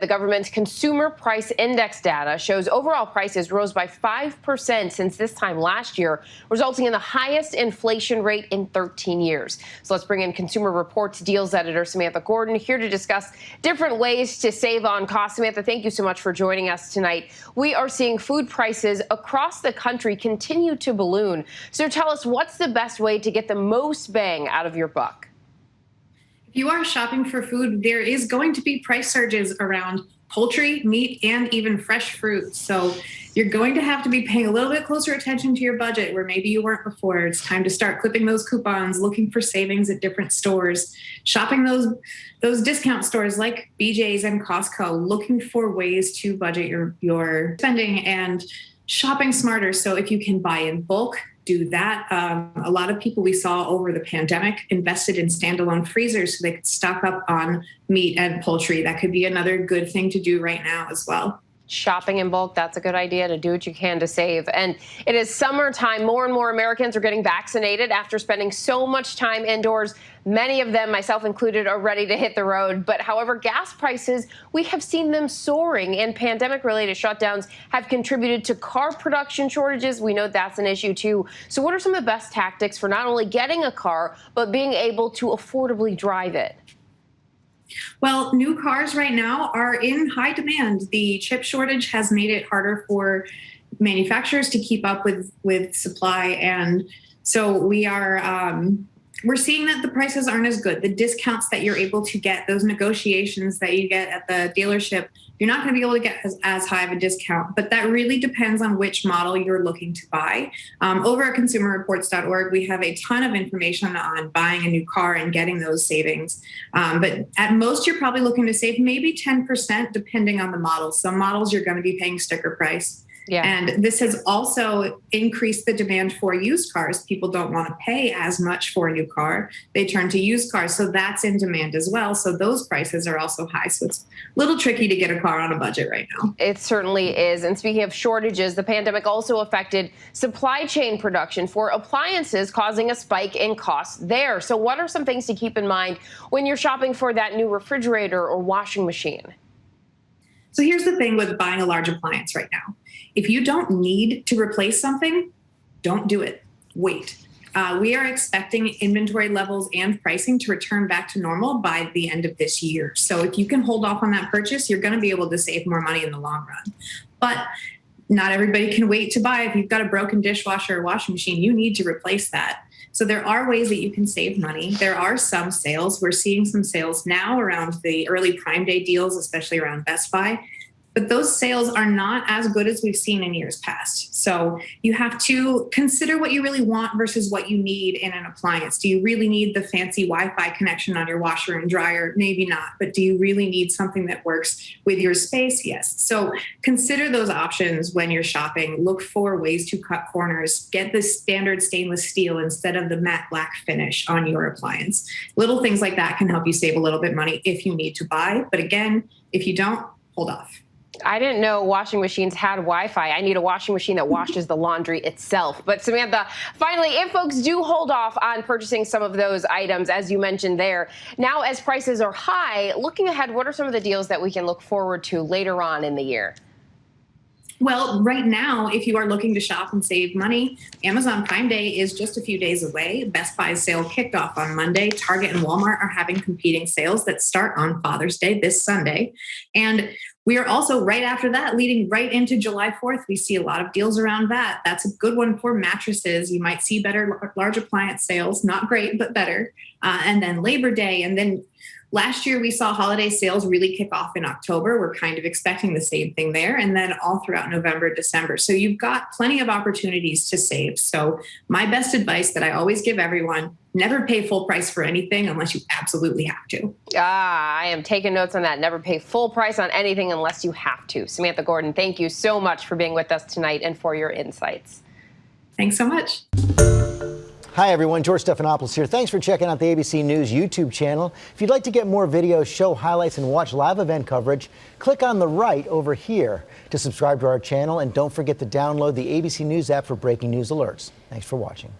The government's consumer price index data shows overall prices rose by 5% since this time last year, resulting in the highest inflation rate in 13 years. So let's bring in Consumer Reports deals editor Samantha Gordon here to discuss different ways to save on costs. Samantha, thank you so much for joining us tonight. We are seeing food prices across the country continue to balloon. So tell us, what's the best way to get the most bang out of your buck? If you are shopping for food, there is going to be price surges around poultry, meat, and even fresh fruit. So you're going to have to be paying a little bit closer attention to your budget where maybe you weren't before. It's time to start clipping those coupons, looking for savings at different stores, shopping those discount stores like BJ's and Costco, looking for ways to budget your spending and shopping smarter. So if you can buy in bulk, do that. A lot of people we saw over the pandemic invested in standalone freezers so they could stock up on meat and poultry. That could be another good thing to do right now as well. Shopping in bulk, that's a good idea, to do what you can to save. And it is summertime. More and more Americans are getting vaccinated after spending so much time indoors. Many of them, myself included, are ready to hit the road. But however, gas prices, we have seen them soaring, and pandemic-related shutdowns have contributed to car production shortages. We know that's an issue too. So what are some of the best tactics for not only getting a car, but being able to affordably drive it? Well, new cars right now are in high demand. The chip shortage has made it harder for manufacturers to keep up with supply. And so we're seeing that the prices aren't as good. The discounts that you're able to get, those negotiations that you get at the dealership, you're not going to be able to get as high of a discount. But that really depends on which model you're looking to buy. Over at consumerreports.org, we have a ton of information on buying a new car and getting those savings. But at most, you're probably looking to save maybe 10% depending on the model. Some models you're going to be paying sticker price. Yeah. And this has also increased the demand for used cars. People don't want to pay as much for a new car. They turn to used cars. So that's in demand as well. So those prices are also high. So it's a little tricky to get a car on a budget right now. It certainly is. And speaking of shortages, the pandemic also affected supply chain production for appliances, causing a spike in costs there. So what are some things to keep in mind when you're shopping for that new refrigerator or washing machine? So here's the thing with buying a large appliance right now. If you don't need to replace something, don't do it. Wait. We are expecting inventory levels and pricing to return back to normal by the end of this year. So if you can hold off on that purchase, you're going to be able to save more money in the long run. But not everybody can wait to buy. If you've got a broken dishwasher or washing machine, you need to replace that. So there are ways that you can save money. There are some sales. We're seeing some sales now around the early Prime Day deals, especially around Best Buy. But those sales are not as good as we've seen in years past. So you have to consider what you really want versus what you need in an appliance. Do you really need the fancy Wi-Fi connection on your washer and dryer? Maybe not. But do you really need something that works with your space? Yes. So consider those options when you're shopping. Look for ways to cut corners. Get the standard stainless steel instead of the matte black finish on your appliance. Little things like that can help you save a little bit of money if you need to buy. But again, if you don't, hold off. I didn't know washing machines had Wi-Fi. I need a washing machine that washes the laundry itself. But Samantha, finally, if folks do hold off on purchasing some of those items, as you mentioned there, now as prices are high, looking ahead, what are some of the deals that we can look forward to later on in the year? Well, right now, if you are looking to shop and save money, Amazon Prime Day is just a few days away. Best Buy's sale kicked off on Monday. Target and Walmart are having competing sales that start on Father's Day this Sunday. And we are also right after that, leading right into July 4th. We see a lot of deals around that. That's a good one for mattresses. You might see better large appliance sales, not great, but better. And then Labor Day. And then last year, we saw holiday sales really kick off in October. We're kind of expecting the same thing there. And then all throughout November, December. So you've got plenty of opportunities to save. So my best advice that I always give everyone, never pay full price for anything unless you absolutely have to. I am taking notes on that. Never pay full price on anything unless you have to. Samantha Gordon, thank you so much for being with us tonight and for your insights. Thanks so much. Hi, everyone. George Stephanopoulos here. Thanks for checking out the ABC News YouTube channel. If you'd like to get more videos, show highlights, and watch live event coverage, click on the right over here to subscribe to our channel. And don't forget to download the ABC News app for breaking news alerts. Thanks for watching.